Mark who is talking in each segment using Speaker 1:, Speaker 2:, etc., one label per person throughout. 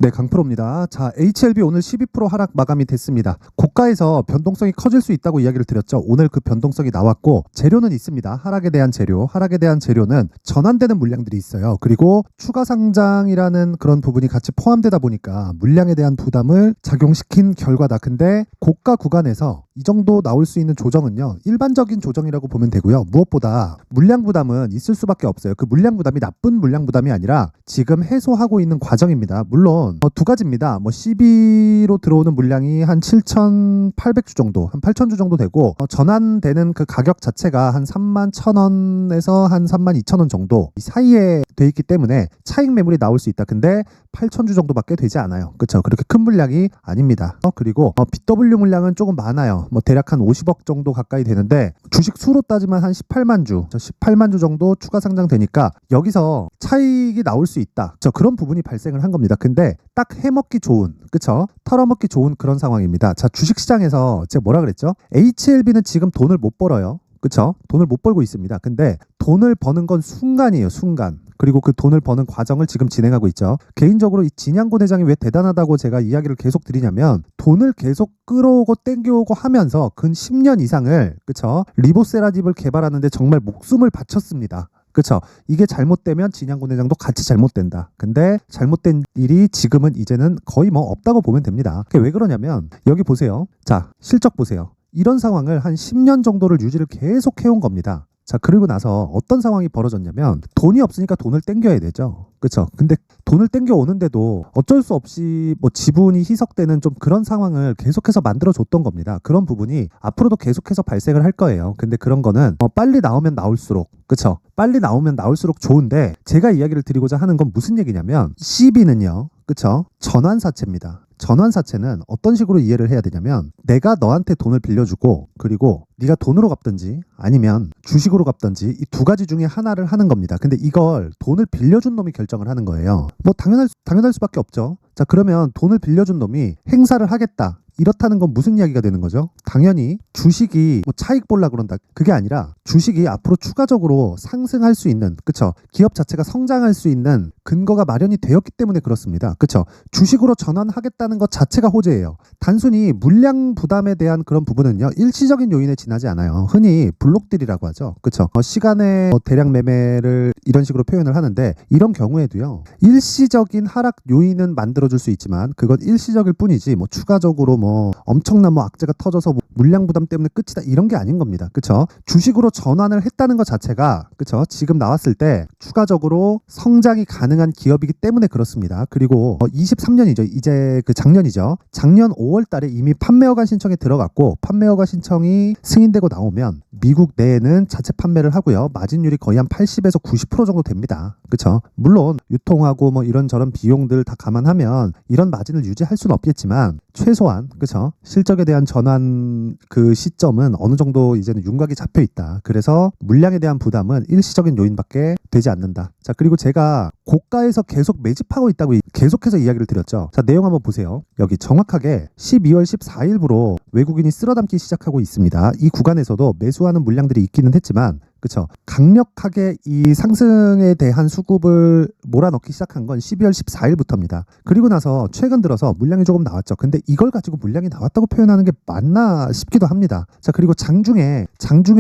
Speaker 1: 네, 강프로입니다. 자, HLB 오늘 12% 하락 마감이 됐습니다. 고가에서 변동성이 커질 수 있다고 이야기를 드렸죠. 오늘 그 변동성이 나왔고 재료는 있습니다. 하락에 대한 재료는 전환되는 물량들이 있어요. 그리고 추가 상장이라는 그런 부분이 같이 포함되다 보니까 물량에 대한 부담을 작용시킨 결과다. 근데 고가 구간에서 이 정도 나올 수 있는 조정은요, 일반적인 조정이라고 보면 되고요. 무엇보다 물량 부담은 있을 수밖에 없어요. 그 물량 부담이 나쁜 물량 부담이 아니라 지금 해소하고 있는 과정입니다. 물론 두 가지입니다. 12로 들어오는 물량이 한 7,800주 정도, 한 8,000주 정도 되고 전환되는 그 가격 자체가 한 31,000원에서 한 32,000원 정도 이 사이에 돼 있기 때문에 차익 매물이 나올 수 있다. 근데 8,000주 정도밖에 되지 않아요. 그렇죠? 그렇게 큰 물량이 아닙니다. 그리고 BW 물량은 조금 많아요. 대략 한 50억 정도 가까이 되는데 주식 수로 따지면 한 18만 주, 18만 주 정도 추가 상장되니까 여기서 차익이 나올 수 있다. 그런 부분이 발생을 한 겁니다. 근데 딱 해먹기 좋은, 그쵸? 털어먹기 좋은 그런 상황입니다. 자, 주식시장에서 제가 뭐라 그랬죠? HLB는 지금 돈을 못 벌어요. 그쵸? 돈을 못 벌고 있습니다. 근데 돈을 버는 건 순간이에요. 순간. 그리고 그 돈을 버는 과정을 지금 진행하고 있죠. 개인적으로 이 진양곤 회장이 왜 대단하다고 제가 이야기를 계속 드리냐면 돈을 계속 끌어오고 땡겨오고 하면서 근 10년 이상을, 그쵸? 리보세라집을 개발하는데 정말 목숨을 바쳤습니다. 그렇죠. 이게 잘못되면 진양곤 회장도 같이 잘못된다. 근데 잘못된 일이 지금은 이제는 거의 없다고 보면 됩니다. 그게 왜 그러냐면 여기 보세요. 자, 실적 보세요. 이런 상황을 한 10년 정도를 유지를 계속 해온 겁니다. 자, 그리고 나서 어떤 상황이 벌어졌냐면 돈이 없으니까 돈을 땡겨야 되죠. 그렇죠. 근데 돈을 땡겨 오는데도 어쩔 수 없이 지분이 희석되는 좀 그런 상황을 계속해서 만들어줬던 겁니다. 그런 부분이 앞으로도 계속해서 발생을 할 거예요. 근데 그런 거는 빨리 나오면 나올수록, 그렇죠. 빨리 나오면 나올수록 좋은데 제가 이야기를 드리고자 하는 건 무슨 얘기냐면 CB는요, 그렇죠. 전환사채입니다. 전환사채는 어떤 식으로 이해를 해야 되냐면 내가 너한테 돈을 빌려주고 그리고 네가 돈으로 갚든지 아니면 주식으로 갚든지 이 두 가지 중에 하나를 하는 겁니다. 근데 이걸 돈을 빌려준 놈이 결정을 하는 거예요. 당연할 수밖에 없죠. 자, 그러면 돈을 빌려준 놈이 행사를 하겠다. 이렇다는 건 무슨 이야기가 되는 거죠? 당연히 주식이 차익 볼라 그런다. 그게 아니라 주식이 앞으로 추가적으로 상승할 수 있는, 그쵸? 기업 자체가 성장할 수 있는 근거가 마련이 되었기 때문에 그렇습니다. 그쵸? 주식으로 전환하겠다는 것 자체가 호재예요. 단순히 물량 부담에 대한 그런 부분은요, 일시적인 요인에 지나지 않아요. 흔히 블록딜이라고 하죠. 그쵸? 시간의 대량 매매를 이런 식으로 표현을 하는데 이런 경우에도요, 일시적인 하락 요인은 만들어줄 수 있지만 그건 일시적일 뿐이지 추가적으로 엄청난 악재가 터져서 물량 부담 때문에 끝이다 이런 게 아닌 겁니다. 그쵸? 주식으로 전환을 했다는 것 자체가, 그쵸? 지금 나왔을 때 추가적으로 성장이 가능한 기업이기 때문에 그렇습니다. 그리고 23년이죠. 이제 작년이죠. 작년 5월 달에 이미 판매허가 신청에 들어갔고 판매허가 신청이 승인되고 나오면 미국 내에는 자체 판매를 하고요. 마진율이 거의 한 80에서 90% 정도 됩니다. 그쵸? 물론 유통하고 이런저런 비용들 다 감안하면 이런 마진을 유지할 수는 없겠지만 최소한, 그쵸? 실적에 대한 전환 그 시점은 어느 정도 이제는 윤곽이 잡혀 있다. 그래서 물량에 대한 부담은 일시적인 요인밖에 되지 않는다. 자, 그리고 제가 고가에서 계속 매집하고 있다고 계속해서 이야기를 드렸죠. 자, 내용 한번 보세요. 여기 정확하게 12월 14일부로 외국인이 쓸어담기 시작하고 있습니다. 이 구간에서도 매수하는 물량들이 있기는 했지만, 그쵸? 강력하게 이 상승에 대한 수급을 몰아넣기 시작한 건 12월 14일부터입니다. 그리고 나서 최근 들어서 물량이 조금 나왔죠. 근데 이걸 가지고 물량이 나왔다고 표현하는 게 맞나 싶기도 합니다. 자, 그리고 장중에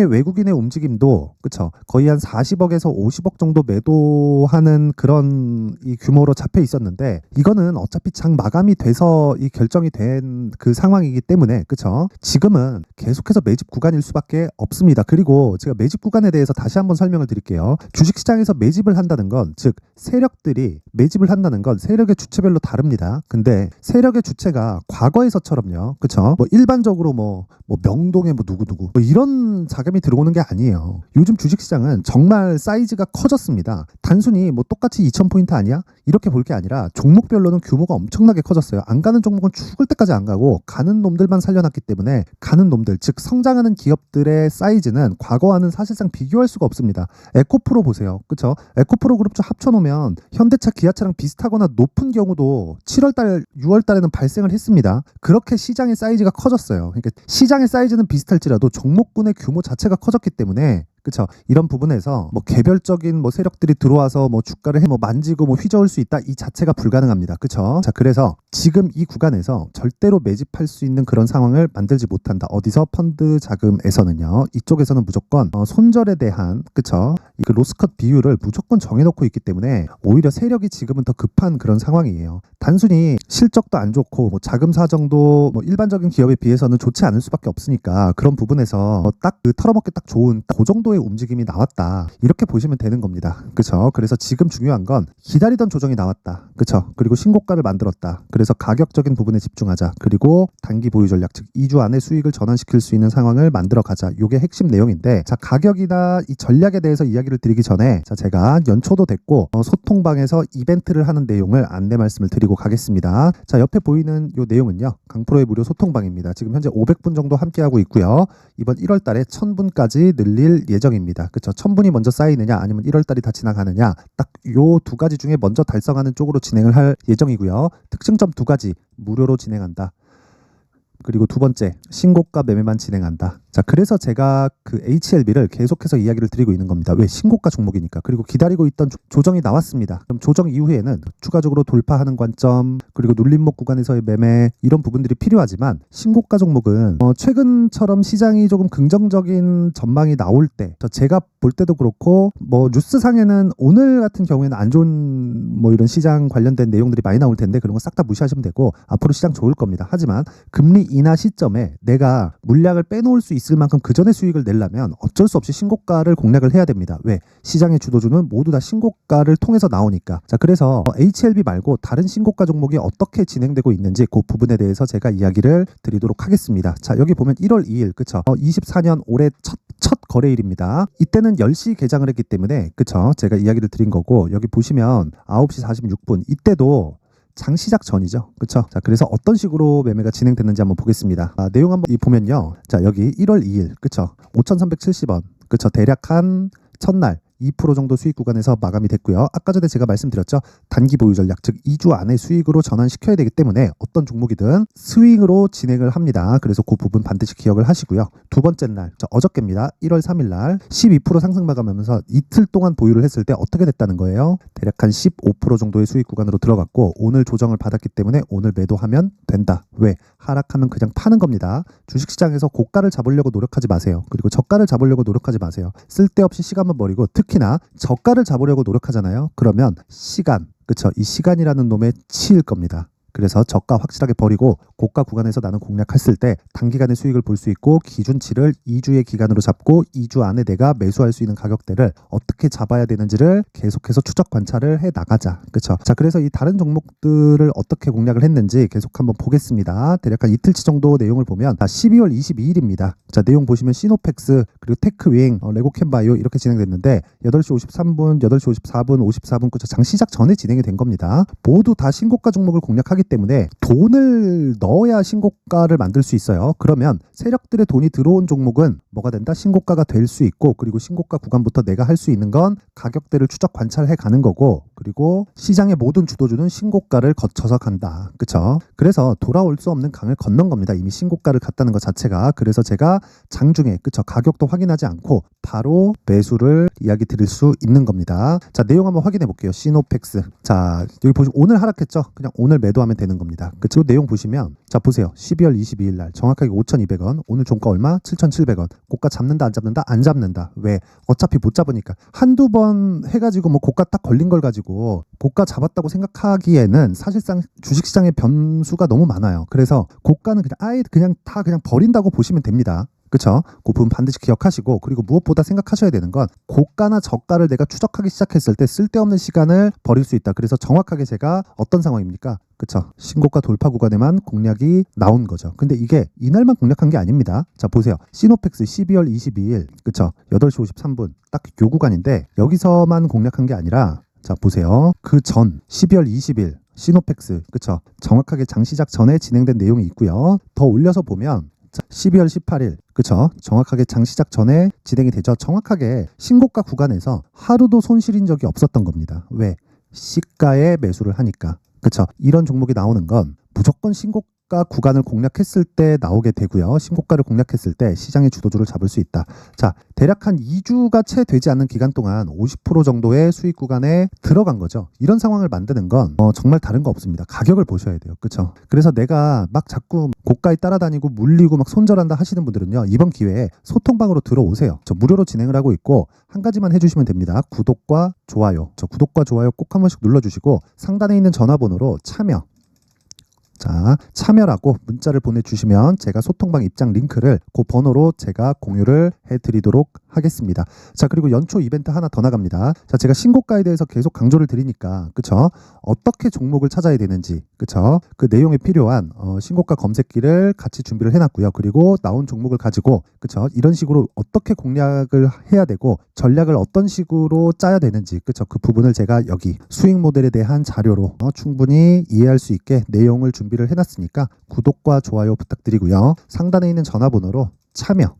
Speaker 1: 외국인의 움직임도, 그쵸? 거의 한 40억에서 50억 정도 매도하는 그런 이 규모로 잡혀 있었는데 이거는 어차피 장 마감이 돼서 이 결정이 된 그 상황이기 때문에, 그쵸? 지금은 계속해서 매집 구간일 수밖에 없습니다. 그리고 제가 매집 구간에 대해서 다시 한번 설명을 드릴게요. 주식시장에서 매집을 한다는 건, 즉 세력들이 매집을 한다는 건 세력의 주체별로 다릅니다. 근데 세력의 주체가 과거에서처럼요, 그쵸? 일반적으로 명동에 누구누구 이런 자금이 들어오는 게 아니에요. 요즘 주식시장은 정말 사이즈가 커졌습니다. 단순히 똑같이 2000포인트 아니야? 이렇게 볼 게 아니라 종목별로는 규모가 엄청나게 커졌어요. 안 가는 종목은 죽을 때까지 안 가고 가는 놈들만 살려놨기 때문에 가는 놈들, 즉 성장하는 기업들의 사이즈는 과거와는 사실상 비교할 수가 없습니다. 에코프로 보세요. 그쵸? 에코프로 그룹주 합쳐놓으면 현대차, 기아차랑 비슷하거나 높은 경우도 7월달, 6월달에는 발생을 했습니다. 그렇게 시장의 사이즈가 커졌어요. 그러니까 시장의 사이즈는 비슷할지라도 종목군의 규모 자체가 커졌기 때문에 그쵸? 이런 부분에서 뭐 개별적인 뭐 세력들이 들어와서 뭐 주가를 뭐 만지고 뭐 휘저을 수 있다 이 자체가 불가능합니다. 그쵸? 자, 그래서 지금 이 구간에서 절대로 매집할 수 있는 그런 상황을 만들지 못한다. 어디서? 펀드 자금에서는요. 이쪽에서는 무조건 손절에 대한 그쵸? 그 로스컷 비율을 무조건 정해놓고 있기 때문에 오히려 세력이 지금은 더 급한 그런 상황이에요. 단순히 실적도 안 좋고 뭐 자금 사정도 뭐 일반적인 기업에 비해서는 좋지 않을 수밖에 없으니까 그런 부분에서 딱 그 털어먹기 딱 좋은 그 정도의 움직임이 나왔다. 이렇게 보시면 되는 겁니다. 그쵸? 그래서 지금 중요한 건 기다리던 조정이 나왔다. 그쵸? 그리고 신고가를 만들었다. 그래서 가격적인 부분에 집중하자. 그리고 단기 보유 전략, 즉 2주 안에 수익을 전환시킬 수 있는 상황을 만들어 가자. 이게 핵심 내용인데, 자, 가격이나 이 전략에 대해서 이야기를 드리기 전에 자, 제가 연초도 됐고 소통방에서 이벤트를 하는 내용을 안내 말씀을 드리고 가겠습니다. 자, 옆에 보이는 이 내용은요. 강프로의 무료 소통방입니다. 지금 현재 500분 정도 함께하고 있고요. 이번 1월 달에 1000분까지 늘릴 예정입니다. 그쵸? 1000분이 먼저 쌓이느냐 아니면 1월 달이 다 지나가느냐 딱 요 두 가지 중에 먼저 달성하는 쪽으로 진행을 할 예정이고요. 특징점 두 가지 무료로 진행한다. 그리고 두 번째, 신고가 매매만 진행한다. 자, 그래서 제가 그 HLB를 계속해서 이야기를 드리고 있는 겁니다. 왜? 신고가 종목이니까. 그리고 기다리고 있던 조정이 나왔습니다. 그럼 조정 이후에는 추가적으로 돌파하는 관점, 그리고 눌림목 구간에서의 매매 이런 부분들이 필요하지만 신고가 종목은 최근처럼 시장이 조금 긍정적인 전망이 나올 때 제가 볼 때도 그렇고 뭐 뉴스상에는 오늘 같은 경우에는 안 좋은 뭐 이런 시장 관련된 내용들이 많이 나올 텐데 그런 거 싹 다 무시하시면 되고 앞으로 시장 좋을 겁니다. 하지만 금리 인하 시점에 내가 물량을 빼놓을 수 있을 만큼 그 전에 수익을 내려면 어쩔 수 없이 신고가를 공략을 해야 됩니다. 왜? 시장의 주도주는 모두 다 신고가를 통해서 나오니까. 자, 그래서 HLB 말고 다른 신고가 종목이 어떻게 진행되고 있는지 그 부분에 대해서 제가 이야기를 드리도록 하겠습니다. 자, 여기 보면 1월 2일 그쵸? 24년 올해 첫 거래일입니다. 이때는 10시 개장을 했기 때문에 그쵸? 제가 이야기를 드린 거고 여기 보시면 9시 46분 이때도 장 시작 전이죠. 그렇죠? 자, 그래서 어떤 식으로 매매가 진행됐는지 한번 보겠습니다. 내용 한번 보면요. 자, 여기 1월 2일. 그렇죠? 5,370원. 그렇죠? 대략 한 첫날 2% 정도 수익 구간에서 마감이 됐고요. 아까 전에 제가 말씀드렸죠. 단기 보유 전략, 즉 2주 안에 수익으로 전환시켜야 되기 때문에 어떤 종목이든 스윙으로 진행을 합니다. 그래서 그 부분 반드시 기억을 하시고요. 두 번째 날, 어저께입니다. 1월 3일 날 12% 상승 마감하면서 이틀 동안 보유를 했을 때 어떻게 됐다는 거예요? 대략 한 15% 정도의 수익 구간으로 들어갔고 오늘 조정을 받았기 때문에 오늘 매도하면 된다. 왜? 하락하면 그냥 파는 겁니다. 주식시장에서 고가를 잡으려고 노력하지 마세요. 그리고 저가를 잡으려고 노력하지 마세요. 쓸데없이 시간만 버리고 특히나 저가를 잡으려고 노력하잖아요. 그러면 시간, 그쵸? 이 시간이라는 놈에 치일 겁니다. 그래서 저가 확실하게 버리고 고가 구간에서 나는 공략했을 때 단기간의 수익을 볼 수 있고 기준치를 2주의 기간으로 잡고 2주 안에 내가 매수할 수 있는 가격대를 어떻게 잡아야 되는지를 계속해서 추적 관찰을 해 나가자. 그렇죠? 자, 그래서 이 다른 종목들을 어떻게 공략을 했는지 계속 한번 보겠습니다. 대략 한 이틀치 정도 내용을 보면 12월 22일입니다. 자, 내용 보시면 시노펙스 그리고 테크윙, 레고캠바이오 이렇게 진행됐는데 8시 53분, 8시 54분, 54분 그쵸? 장 시작 전에 진행이 된 겁니다. 모두 다 신고가 종목을 공략하기 때문에 돈을 넣어야 신고가를 만들 수 있어요. 그러면 세력들의 돈이 들어온 종목은 뭐가 된다? 신고가가 될 수 있고 그리고 신고가 구간부터 내가 할 수 있는 건 가격대를 추적 관찰해 가는 거고 그리고 시장의 모든 주도주는 신고가를 거쳐서 간다. 그쵸? 그래서 돌아올 수 없는 강을 건넌 겁니다. 이미 신고가를 갔다는 것 자체가. 그래서 제가 장중에 그쵸? 가격도 확인하지 않고 바로 매수를 이야기 드릴 수 있는 겁니다. 자, 내용 한번 확인해 볼게요. 시노펙스. 자, 여기 보시면 오늘 하락했죠? 그냥 오늘 매도하면 되는 겁니다. 그리고 내용 보시면 자, 보세요. 12월 22일 날 정확하게 5,200원. 오늘 종가 얼마? 7,700원. 고가 잡는다 안 잡는다? 안 잡는다. 왜? 어차피 못 잡으니까. 한두 번 해가지고 뭐 고가 딱 걸린 걸 가지고 고가 잡았다고 생각하기에는 사실상 주식시장의 변수가 너무 많아요. 그래서 고가는 그냥 아예 그냥 다 그냥 버린다고 보시면 됩니다. 그쵸? 그 부분 반드시 기억하시고 그리고 무엇보다 생각하셔야 되는 건 고가나 저가를 내가 추적하기 시작했을 때 쓸데없는 시간을 버릴 수 있다. 그래서 정확하게 제가 어떤 상황입니까? 그쵸? 신고가 돌파 구간에만 공략이 나온 거죠. 근데 이게 이날만 공략한 게 아닙니다. 자, 보세요. 시노펙스 12월 22일 그쵸? 8시 53분 딱 요 구간인데 여기서만 공략한 게 아니라 자, 보세요. 그 전 12월 20일 시노펙스 그쵸? 정확하게 장시작 전에 진행된 내용이 있고요. 더 올려서 보면 12월 18일 그쵸? 정확하게 장 시작 전에 진행이 되죠. 정확하게 신고가 구간에서 하루도 손실인 적이 없었던 겁니다. 왜? 시가에 매수를 하니까. 그쵸? 이런 종목이 나오는 건 무조건 신고가 신고가 구간을 공략했을 때 나오게 되고요. 신고가를 공략했을 때 시장의 주도주를 잡을 수 있다. 자, 대략 한 2주가 채 되지 않는 기간 동안 50% 정도의 수익 구간에 들어간 거죠. 이런 상황을 만드는 건 정말 다른 거 없습니다. 가격을 보셔야 돼요. 그렇죠? 그래서 내가 막 자꾸 고가에 따라다니고 물리고 막 손절한다 하시는 분들은요. 이번 기회에 소통방으로 들어오세요. 저 무료로 진행을 하고 있고 한 가지만 해주시면 됩니다. 구독과 좋아요. 저 구독과 좋아요 꼭 한 번씩 눌러주시고 상단에 있는 전화번호로 참여. 자, 참여라고 문자를 보내주시면 제가 소통방 입장 링크를 그 번호로 제가 공유를 해드리도록 하겠습니다. 자, 그리고 연초 이벤트 하나 더 나갑니다. 자, 제가 신고가에 대해서 계속 강조를 드리니까, 그쵸? 어떻게 종목을 찾아야 되는지, 그쵸? 그 내용에 필요한 신고가 검색기를 같이 준비를 해놨고요. 그리고 나온 종목을 가지고, 그쵸? 이런 식으로 어떻게 공략을 해야 되고 전략을 어떤 식으로 짜야 되는지, 그쵸? 그 부분을 제가 여기 수익 모델에 대한 자료로 충분히 이해할 수 있게 내용을 준비를 해놨으니까 구독과 좋아요 부탁드리고요. 상단에 있는 전화번호로 참여.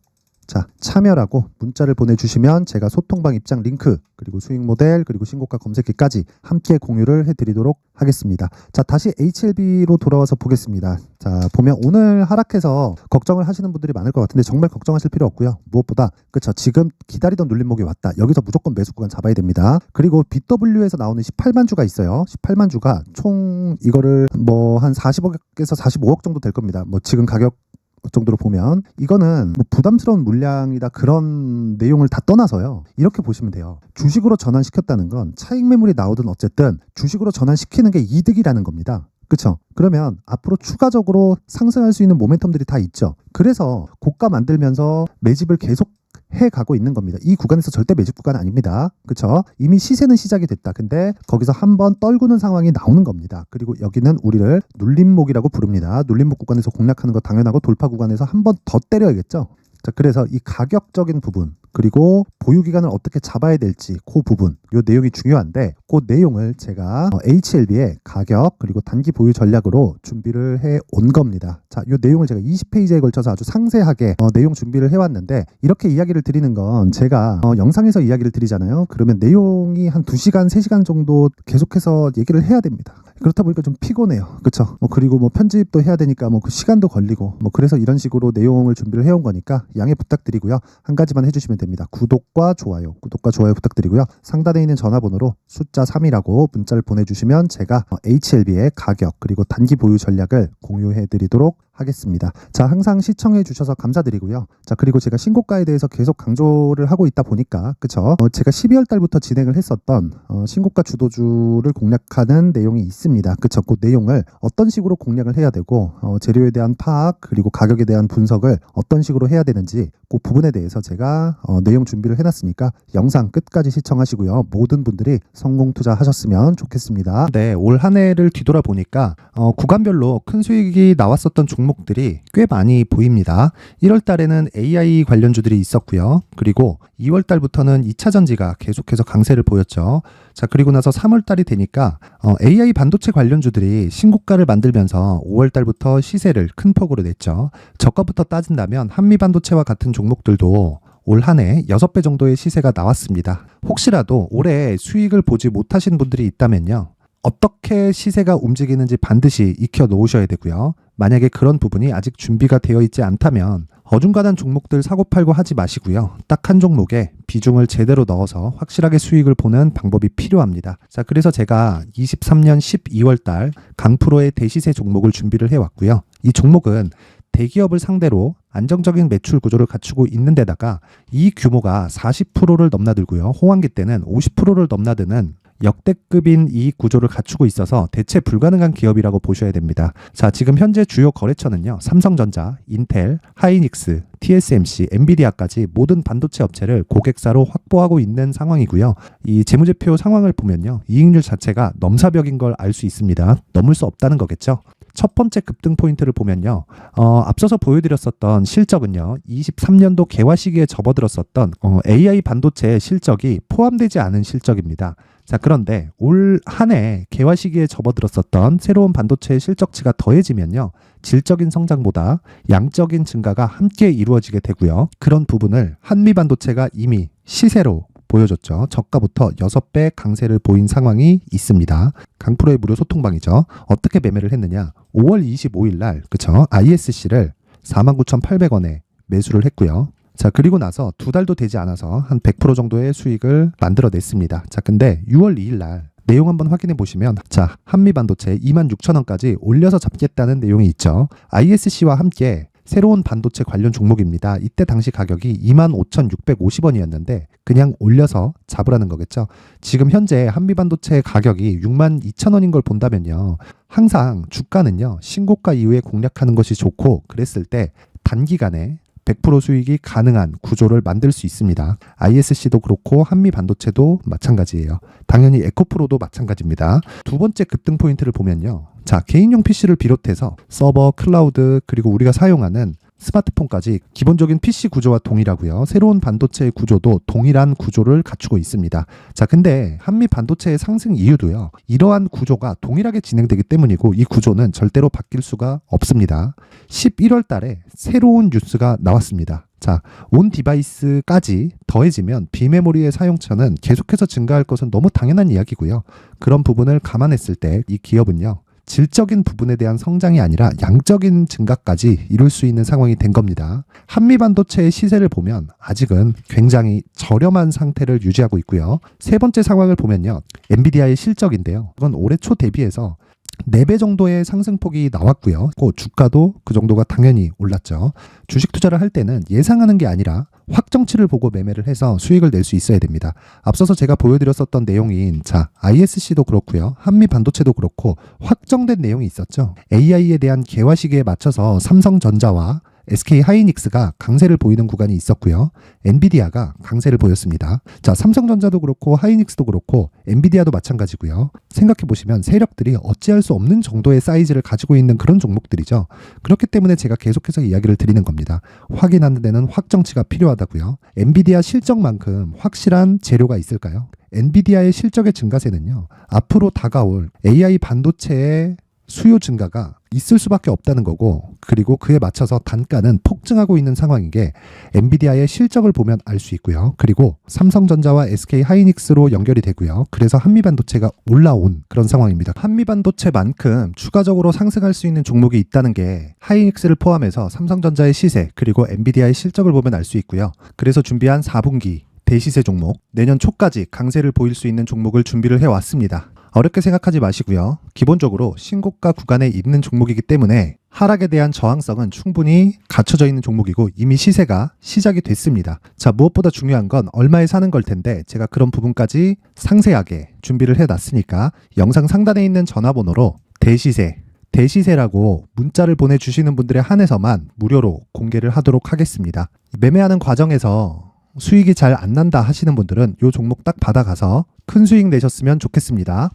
Speaker 1: 자, 참여라고 문자를 보내주시면 제가 소통방 입장 링크 그리고 수익 모델 그리고 신고가 검색기까지 함께 공유를 해드리도록 하겠습니다. 자, 다시 HLB로 돌아와서 보겠습니다. 자, 보면 오늘 하락해서 걱정을 하시는 분들이 많을 것 같은데 정말 걱정하실 필요 없고요. 무엇보다 그쵸, 지금 기다리던 눌림목이 왔다. 여기서 무조건 매수 구간 잡아야 됩니다. 그리고 BW에서 나오는 18만 주가 있어요. 18만 주가 총 이거를 뭐 한 40억에서 45억 정도 될 겁니다. 뭐 지금 가격 정도로 보면 이거는 뭐 부담스러운 물량이다 그런 내용을 다 떠나서요. 이렇게 보시면 돼요. 주식으로 전환시켰다는 건 차익 매물이 나오든 어쨌든 주식으로 전환시키는 게 이득이라는 겁니다. 그렇죠? 그러면 앞으로 추가적으로 상승할 수 있는 모멘텀들이 다 있죠. 그래서 고가 만들면서 매집을 계속 해가고 있는 겁니다. 이 구간에서 절대 매집 구간 아닙니다. 그렇죠? 이미 시세는 시작이 됐다. 근데 거기서 한번 떨구는 상황이 나오는 겁니다. 그리고 여기는 우리를 눌림목이라고 부릅니다. 눌림목 구간에서 공략하는 거 당연하고 돌파 구간에서 한번 더 때려야겠죠. 자, 그래서 이 가격적인 부분 그리고 보유 기간을 어떻게 잡아야 될지 그 부분, 요 내용이 중요한데 그 내용을 제가 HLB의 가격 그리고 단기 보유 전략으로 준비를 해 온 겁니다. 자, 요 내용을 제가 20페이지에 걸쳐서 아주 상세하게 내용 준비를 해왔는데 이렇게 이야기를 드리는 건 제가 영상에서 이야기를 드리잖아요. 그러면 내용이 한 2시간, 3시간 정도 계속해서 얘기를 해야 됩니다. 그렇다 보니까 좀 피곤해요. 그쵸? 그리고 뭐 편집도 해야 되니까 뭐 그 시간도 걸리고 그래서 이런 식으로 내용을 준비를 해온 거니까 양해 부탁드리고요. 한 가지만 해주시면 됩니다. 구독과 좋아요 부탁드리고요. 상단에 있는 전화번호로 숫자 3이라고 문자를 보내주시면 제가 HLB의 가격 그리고 단기 보유 전략을 공유해 드리도록 하겠습니다. 자, 항상 시청해 주셔서 감사드리고요. 자, 그리고 제가 신고가에 대해서 계속 강조를 하고 있다 보니까 그쵸? 제가 12월 달부터 진행을 했었던 신고가 주도주를 공략하는 내용이 있습니다. 그쵸? 그 내용을 어떤 식으로 공략을 해야 되고 재료에 대한 파악 그리고 가격에 대한 분석을 어떤 식으로 해야 되는지 그 부분에 대해서 제가 내용 준비를 해놨으니까 영상 끝까지 시청하시고요. 모든 분들이 성공 투자하셨으면 좋겠습니다. 네, 올 한 해를 뒤돌아보니까 구간별로 큰 수익이 나왔었던 종목들이 꽤 많이 보입니다. 1월 달에는 AI 관련주들이 있었고요. 그리고 2월 달부터는 2차 전지가 계속해서 강세를 보였죠. 자, 그리고 나서 3월 달이 되니까 AI 반도체 관련주들이 신고가를 만들면서 5월 달부터 시세를 큰 폭으로 냈죠. 저가부터 따진다면 한미반도체와 같은 종목들도 올 한 해 6배 정도의 시세가 나왔습니다. 혹시라도 올해 수익을 보지 못하신 분들이 있다면요. 어떻게 시세가 움직이는지 반드시 익혀 놓으셔야 되고요. 만약에 그런 부분이 아직 준비가 되어 있지 않다면 어중간한 종목들 사고팔고 하지 마시고요. 딱 한 종목에 비중을 제대로 넣어서 확실하게 수익을 보는 방법이 필요합니다. 자, 그래서 제가 23년 12월 달 강프로의 대시세 종목을 준비를 해왔고요. 이 종목은 대기업을 상대로 안정적인 매출 구조를 갖추고 있는 데다가 이 규모가 40%를 넘나들고요. 호황기 때는 50%를 넘나드는 역대급인 이익 구조를 갖추고 있어서 대체 불가능한 기업이라고 보셔야 됩니다. 자, 지금 현재 주요 거래처는요. 삼성전자, 인텔, 하이닉스, TSMC, 엔비디아까지 모든 반도체 업체를 고객사로 확보하고 있는 상황이고요. 이 재무제표 상황을 보면요. 이익률 자체가 넘사벽인 걸 알 수 있습니다. 넘을 수 없다는 거겠죠. 첫 번째 급등 포인트를 보면요. 앞서서 보여드렸었던 실적은요. 23년도 개화 시기에 접어들었었던 AI 반도체 실적이 포함되지 않은 실적입니다. 자, 그런데 올 한 해 개화 시기에 접어들었었던 새로운 반도체의 실적치가 더해지면요. 질적인 성장보다 양적인 증가가 함께 이루어지게 되고요. 그런 부분을 한미반도체가 이미 시세로 보여줬죠. 저가부터 6배 강세를 보인 상황이 있습니다. 강프로의 무료 소통방이죠. 어떻게 매매를 했느냐? 5월 25일 날 그쵸? ISC를 49,800원에 매수를 했고요. 자, 그리고 나서 2달도 되지 않아서 한 100% 정도의 수익을 만들어냈습니다. 자, 근데 6월 2일 날 내용 한번 확인해 보시면 자, 한미반도체 26,000원까지 올려서 잡겠다는 내용이 있죠. ISC와 함께 새로운 반도체 관련 종목입니다. 이때 당시 가격이 25,650원이었는데 그냥 올려서 잡으라는 거겠죠. 지금 현재 한미반도체 가격이 62,000원인 걸 본다면요. 항상 주가는요. 신고가 이후에 공략하는 것이 좋고 그랬을 때 단기간에 100% 수익이 가능한 구조를 만들 수 있습니다. ISC도 그렇고 한미반도체도 마찬가지예요. 당연히 에코프로도 마찬가지입니다. 두 번째 급등 포인트를 보면요. 자, 개인용 PC를 비롯해서 서버, 클라우드, 그리고 우리가 사용하는 스마트폰까지 기본적인 PC 구조와 동일하고요. 새로운 반도체의 구조도 동일한 구조를 갖추고 있습니다. 자, 근데 한미 반도체의 상승 이유도요. 이러한 구조가 동일하게 진행되기 때문이고 이 구조는 절대로 바뀔 수가 없습니다. 11월 달에 새로운 뉴스가 나왔습니다. 자, 온 디바이스까지 더해지면 비메모리의 사용처는 계속해서 증가할 것은 너무 당연한 이야기고요. 그런 부분을 감안했을 때 이 기업은요. 질적인 부분에 대한 성장이 아니라 양적인 증가까지 이룰 수 있는 상황이 된 겁니다. 한미반도체의 시세를 보면 아직은 굉장히 저렴한 상태를 유지하고 있고요. 세 번째 상황을 보면요. 엔비디아의 실적인데요. 이건 올해 초 대비해서 4배 정도의 상승폭이 나왔고요. 주가도 그 정도가 당연히 올랐죠. 주식 투자를 할 때는 예상하는 게 아니라 확정치를 보고 매매를 해서 수익을 낼 수 있어야 됩니다. 앞서서 제가 보여드렸었던 내용인 자, ISC도 그렇고요. 한미 반도체도 그렇고 확정된 내용이 있었죠. AI에 대한 개화 시기에 맞춰서 삼성전자와 SK 하이닉스가 강세를 보이는 구간이 있었고요. 엔비디아가 강세를 보였습니다. 자, 삼성전자도 그렇고 하이닉스도 그렇고 엔비디아도 마찬가지고요. 생각해 보시면 세력들이 어찌할 수 없는 정도의 사이즈를 가지고 있는 그런 종목들이죠. 그렇기 때문에 제가 계속해서 이야기를 드리는 겁니다. 확인하는 데는 확정치가 필요하다고요. 엔비디아 실적만큼 확실한 재료가 있을까요? 엔비디아의 실적의 증가세는요. 앞으로 다가올 AI 반도체의 수요 증가가 있을 수밖에 없다는 거고 그리고 그에 맞춰서 단가는 폭증하고 있는 상황인 게 엔비디아의 실적을 보면 알 수 있고요. 그리고 삼성전자와 SK 하이닉스로 연결이 되고요. 그래서 한미반도체가 올라온 그런 상황입니다. 한미반도체만큼 추가적으로 상승할 수 있는 종목이 있다는 게 하이닉스를 포함해서 삼성전자의 시세 그리고 엔비디아의 실적을 보면 알 수 있고요. 그래서 준비한 4분기 대시세 종목, 내년 초까지 강세를 보일 수 있는 종목을 준비를 해왔습니다. 어렵게 생각하지 마시고요. 기본적으로 신고가 구간에 있는 종목이기 때문에 하락에 대한 저항성은 충분히 갖춰져 있는 종목이고 이미 시세가 시작이 됐습니다. 자, 무엇보다 중요한 건 얼마에 사는 걸 텐데 제가 그런 부분까지 상세하게 준비를 해놨으니까 영상 상단에 있는 전화번호로 대시세라고 문자를 보내주시는 분들에 한해서만 무료로 공개를 하도록 하겠습니다. 매매하는 과정에서 수익이 잘 안 난다 하시는 분들은 이 종목 딱 받아가서 큰 수익 내셨으면 좋겠습니다.